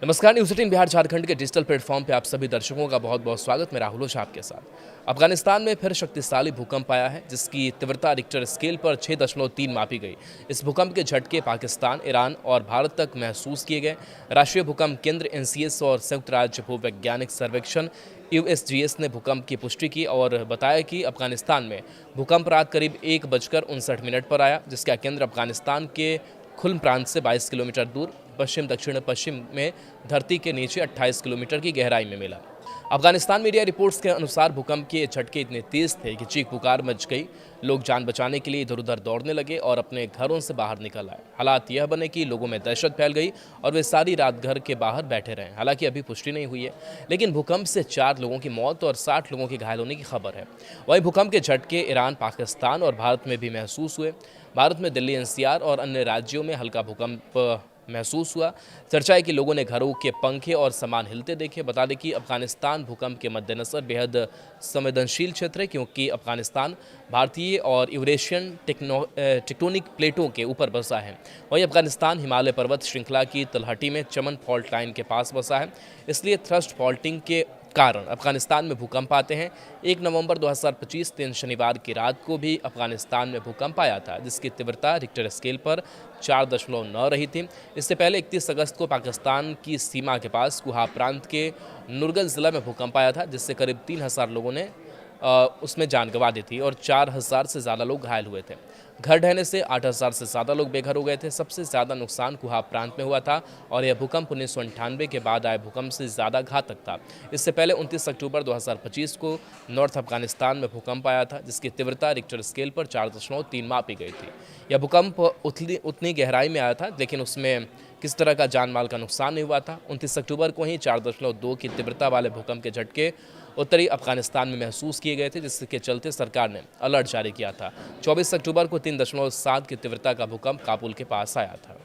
नमस्कार, न्यूज़ 18 बिहार झारखंड के digital platform पे आप सभी दर्शकों का बहुत बहुत स्वागत। मैं राहुल ओझा आपके साथ। अफगानिस्तान में फिर शक्तिशाली भूकंप आया है, जिसकी तीव्रता रिक्टर स्केल पर 6.3 मापी गई। इस भूकंप के झटके पाकिस्तान, ईरान और भारत तक महसूस किए गए। राष्ट्रीय भूकंप केंद्र एनसीएस और संयुक्त राज्य भूवैज्ञानिक सर्वेक्षण यूएसजीएस ने भूकंप की पुष्टि की और बताया कि अफगानिस्तान में भूकंप रात करीब 1:59 पर आया, जिसका केंद्र अफगानिस्तान के खुल्म प्रांत से 22 किलोमीटर दूर पश्चिम दक्षिण पश्चिम में धरती के नीचे 28 किलोमीटर की गहराई में मिला। अफगानिस्तान मीडिया रिपोर्ट्स के अनुसार भूकंप के झटके इतने तेज थे कि चीख पुकार मच गई। लोग जान बचाने के लिए इधर उधर दौड़ने लगे और अपने घरों से बाहर निकल आए। हालात यह बने कि लोगों में दहशत फैल गई और वे सारी रात घर के बाहर बैठे रहे। हालांकि अभी पुष्टि नहीं हुई है, लेकिन भूकंप से 4 लोगों की मौत और 60 लोगों के घायल होने की खबर है। वहीं भूकंप के झटके ईरान, पाकिस्तान और भारत में भी महसूस हुए। भारत में दिल्ली एनसीआर और अन्य राज्यों में हल्का भूकंप महसूस हुआ। चर्चा है कि लोगों ने घरों के पंखे और सामान हिलते देखे। बता दें कि अफगानिस्तान भूकंप के मद्देनजर बेहद संवेदनशील क्षेत्र है, क्योंकि अफगानिस्तान भारतीय और यूरेशियन टेक्टोनिक प्लेटों के ऊपर बसा है। वहीं अफगानिस्तान हिमालय पर्वत श्रृंखला की तलहटी में चमन फॉल्ट लाइन के पास बसा है, इसलिए थ्रस्ट फॉल्टिंग के कारण अफगानिस्तान में भूकंप आते हैं। 1 नवंबर 2025 दिन शनिवार की रात को भी अफगानिस्तान में भूकंप आया था, जिसकी तीव्रता रिक्टर स्केल पर 4.9 रही थी। इससे पहले 31 अगस्त को पाकिस्तान की सीमा के पास कुहा प्रांत के नुरगल जिला में भूकंप आया था, जिससे करीब 3000 लोगों ने उसमें जान गंवा दी थी और 4000 से ज़्यादा लोग घायल हुए थे। घर ढहने से 8000 से ज़्यादा लोग बेघर हो गए थे। सबसे ज़्यादा नुकसान कुहा प्रांत में हुआ था और यह भूकंप 1998 के बाद आए भूकंप से ज़्यादा घातक था। इससे पहले 29 अक्टूबर 2025 को नॉर्थ अफगानिस्तान में भूकंप आया था, जिसकी तीव्रता रिक्टर स्केल पर 4.3 मापी गई थी। यह भूकंप उतनी गहराई में आया था, लेकिन उसमें किस तरह का जान माल का नुकसान नहीं हुआ था। 29 अक्टूबर को ही 4.2 की तीव्रता वाले भूकंप के झटके उत्तरी अफगानिस्तान में महसूस किए गए थे, जिसके चलते सरकार ने अलर्ट जारी किया था। 24 अक्टूबर को 3.7 की तीव्रता का भूकंप काबुल के पास आया था।